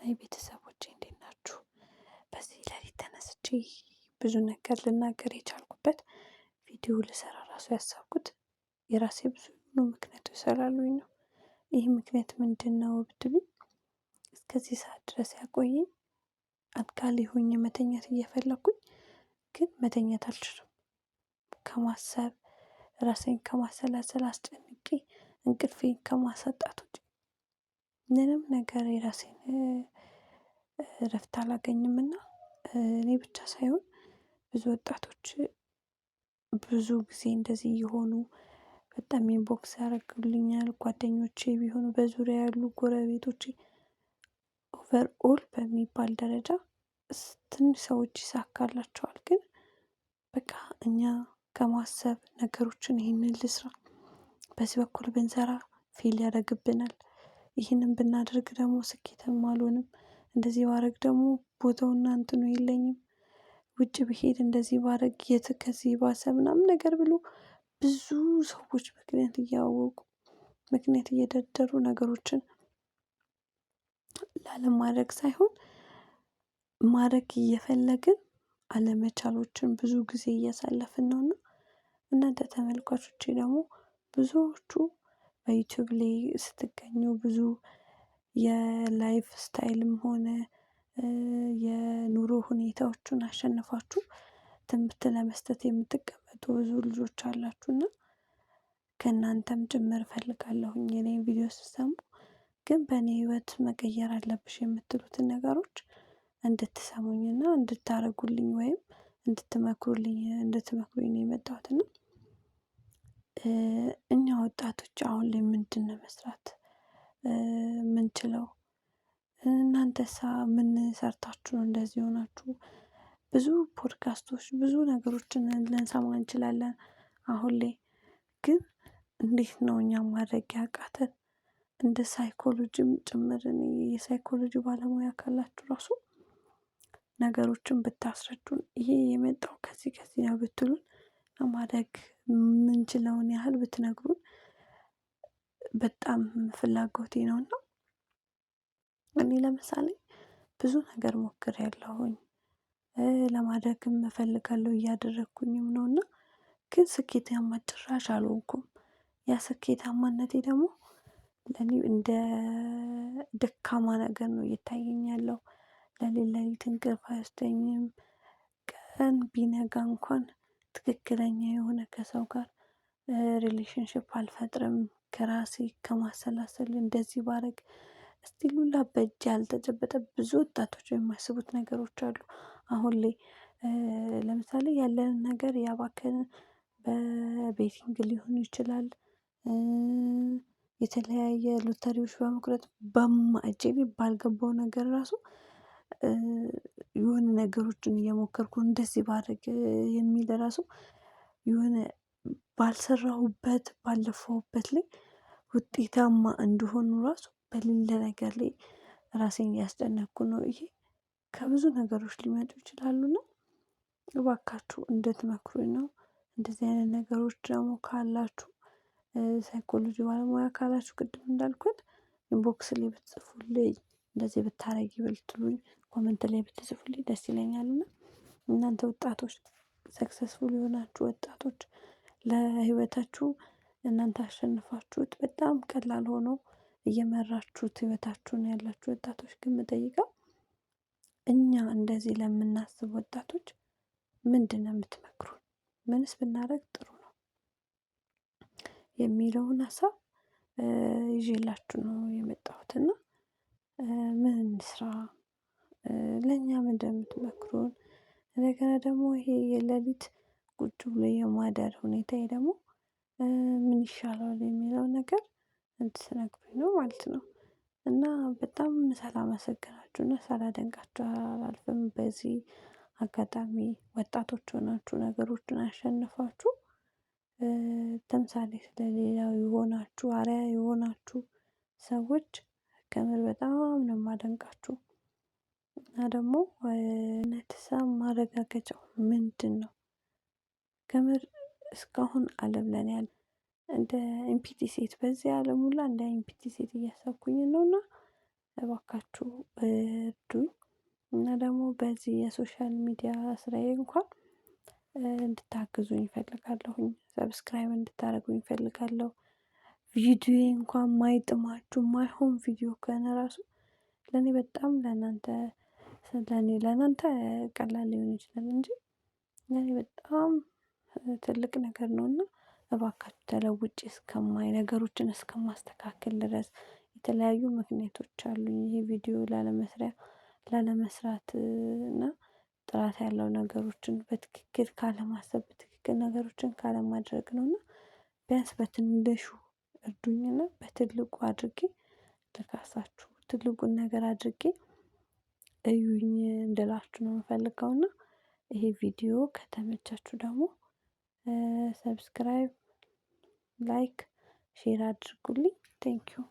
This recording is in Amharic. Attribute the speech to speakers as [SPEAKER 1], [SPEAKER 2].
[SPEAKER 1] ሀይ ቤተሰቦቼ እንዴት ናችሁ? በዚህ ሌሊት ተነስቼ ብዙ ነገር ልናገር የቻልኩበት ቪዲዮ ልሰራ ራሱ ያሰብኩት የራሴ ብዙ ምክንያቶች ስላሉኝ ነው። ይህ ምክንያት ምንድነው ብትሉኝ፣ እስከዚህ ሰዓት ድረስ ያቆየኝ አልጋ ላይ ሆኜ መተኛት እየፈለኩኝ ግን መተኛት አልችልም። ከማሰብ ራሴን ከማሰላሰል አስጨንቄ እንቅልፌን ከማሳጣት ውጪ ምንም ነገር የራሴን እረፍት አላገኝምና እኔ ብቻ ሳይሆን ብዙ ወጣቶች ብዙ ጊዜ እንደዚህ እየሆኑ በጣም ኢንቦክስ ያደርጉልኛል። ጓደኞቼ ቢሆኑ በዙሪያ ያሉ ጎረቤቶቼ ኦቨር ኦል በሚባል ደረጃ ትንሽ ሰዎች ይሳካላቸዋል። ግን በቃ እኛ ከማሰብ ነገሮችን ይህንን ልስራ፣ በዚህ በኩል ብንሰራ ፌል ያደርግብናል፣ ይህንን ብናደርግ ደግሞ ስኬታማ አልሆንም፣ እንደዚህ ባደርግ ደግሞ ቦታውና እንትኑ የለኝም፣ ውጭ ብሄድ እንደዚህ ባደርግ የት ከዚህ ባሰ ምናምን ነገር ብሎ ብዙ ሰዎች ምክንያት እያወቁ ምክንያት እየደረደሩ ነገሮችን ላለማድረግ ሳይሆን ማድረግ እየፈለግን አለመቻሎችን ብዙ ጊዜ እያሳለፍን ነውና፣ እናንተ ተመልካቾቼ ደግሞ ብዙዎቹ በዩቲዩብ ላይ ስትገኙ ብዙ የላይፍ ስታይልም ሆነ የኑሮ ሁኔታዎቹን አሸንፋችሁ ትምህርት ለመስጠት የምትቀመጡ ብዙ ልጆች አላችሁና ከእናንተም ጭምር እፈልጋለሁኝ የኔን ቪዲዮ ስትሰሙ ግን በእኔ ህይወት መቀየር አለብሽ የምትሉትን ነገሮች እንድትሰሙኝና እንድታደርጉልኝ ወይም እንድትመክሩኝ ነው የመጣሁት። እና እኛ ወጣቶች አሁን ላይ ምንድነው መስራት ምንችለው? እናንተሳ ምን ሰርታችሁ ነው እንደዚህ ሆናችሁ? ብዙ ፖድካስቶች ብዙ ነገሮችን ልንሰማ እንችላለን። አሁን ላይ ግን እንዴት ነው እኛ ማድረግ ያቃተን? እንደ ሳይኮሎጂም ጭምር እኔ የሳይኮሎጂ ባለሙያ ካላችሁ ራሱ ነገሮችን ብታስረዱን፣ ይሄ የመጣው ከዚህ ነው ብትሉን፣ ለማድረግ ምንችለውን ያህል ብትነግሩን በጣም ፍላጎቴ ነውና። እኔ ለምሳሌ ብዙ ነገር ሞክሬያለሁኝ፣ ለማድረግም እፈልጋለሁ እያደረኩኝም ነውና ግን ስኬታማ ጭራሽ አልሆንኩም። ያ ስኬታማነቴ ደግሞ ለኔ እንደ ደካማ ነገር ነው እየታየኝ ያለው። ሌሊት እንቅልፍ አይወስደኝም። ቀን ቢነጋ እንኳን ትክክለኛ የሆነ ከሰው ጋር ሪሌሽንሺፕ አልፈጥርም። ከራሴ ከማሰላሰል እንደዚህ ባደርግ እስቲል ሁላ በእጅ ያልተጨበጠ ብዙ ወጣቶች የሚያስቡት ነገሮች አሉ። አሁን ላይ ለምሳሌ ያለንን ነገር ያባከንን በቤቲንግ ሊሆን ይችላል፣ የተለያየ ሎተሪዎች በመቁረጥ እጄ ባልገባው ነገር ራሱ የሆነ ነገሮችን እየሞከርኩ እንደዚህ ባደርግ የሚል ራሱ የሆነ ባልሰራሁበት ባለፈውበት ላይ ውጤታማ እንድሆን ራሱ በሌለ ነገር ላይ ራሴን እያስጨነቅኩ ነው። ይሄ ከብዙ ነገሮች ሊመጡ ይችላሉና እባካችሁ እንድትመክሩኝ ነው። እንደዚህ አይነት ነገሮች ደግሞ ካላችሁ ሳይኮሎጂ ባለሙያ ካላችሁ ቅድም እንዳልኩት ኢንቦክስ ላይ ብትጽፉልኝ፣ እንደዚህ ብታረጊ ብትሉኝ፣ ኮመንት ላይ ብትጽፉልኝ ደስ ይለኛልና እናንተ ወጣቶች ሰክሰስፉል የሆናችሁ ወጣቶች ለህይወታችሁ እናንተ አሸንፋችሁት በጣም ቀላል ሆኖ እየመራችሁት ህይወታችሁን ያላችሁ ወጣቶች ግን የምጠይቀው እኛ እንደዚህ ለምናስብ ወጣቶች ምንድነው የምትመክሩን? ምንስ ብናደርግ ጥሩ ነው የሚለውን ሀሳብ ይዤላችሁ ነው የመጣሁት። እና ምን እንስራ? ለእኛ ምንድነው የምትመክሩን? እንደገና ደግሞ ይሄ የሌሊት ቁጭ ብሎ የማደር ሁኔታዬ ደግሞ ምን ይሻላል የሚለው ነገር እንድትነግሩኝ ነው ማለት ነው። እና በጣም ሳላመሰግናችሁና ሳላደንቃችሁ አላልፍም። በዚህ አጋጣሚ ወጣቶች ሆናችሁ ነገሮችን አሸንፋችሁ ተምሳሌት ለሌላው የሆናችሁ አርአያ የሆናችሁ ሰዎች ከምር በጣም ነው የማደንቃችሁ። እና ደግሞ እውነትም ማረጋገጫው ምንድነው? ከምር እስካሁን ዓለም ለኔ እንደ ኢምፒቲ ሴት በዚህ ዓለም ሁላ እንደ ኢምፒቲ ሴት እያሰብኩኝ ነውና እባካችሁ እርዱኝ። እና ደግሞ በዚህ የሶሻል ሚዲያ ስራዬ እንኳን እንድታግዙኝ እፈልጋለሁኝ። ሰብስክራይብ እንድታደርጉኝ እፈልጋለሁ። ቪዲዮዬ እንኳን ማይጥማችሁ ማይሆን ቪዲዮ ከሆነ ራሱ ለኔ በጣም ለእናንተ ቀላል ሊሆን ይችላል እንጂ ለኔ በጣም ትልቅ ነገር ነውና እባካችሁ ተለውጬ እስከማይ ነገሮችን እስከማስተካከል ድረስ የተለያዩ ምክንያቶች አሉኝ። ይሄ ቪዲዮ ላለመስራት እና ጥራት ያለው ነገሮችን በትክክል ካለማሰብ በትክክል ነገሮችን ካለማድረግ ነውና ቢያንስ በትንሹ እርዱኝና በትልቁ አድርጌ ልካሳችሁ ትልቁን ነገር አድርጌ እዩኝ እንድላችሁ ነው የምፈልገው። እና ይሄ ቪዲዮ ከተመቻችሁ ደግሞ ሰብስክራይብ ላይክ ሼር አድርጉልኝ። ቴንኪው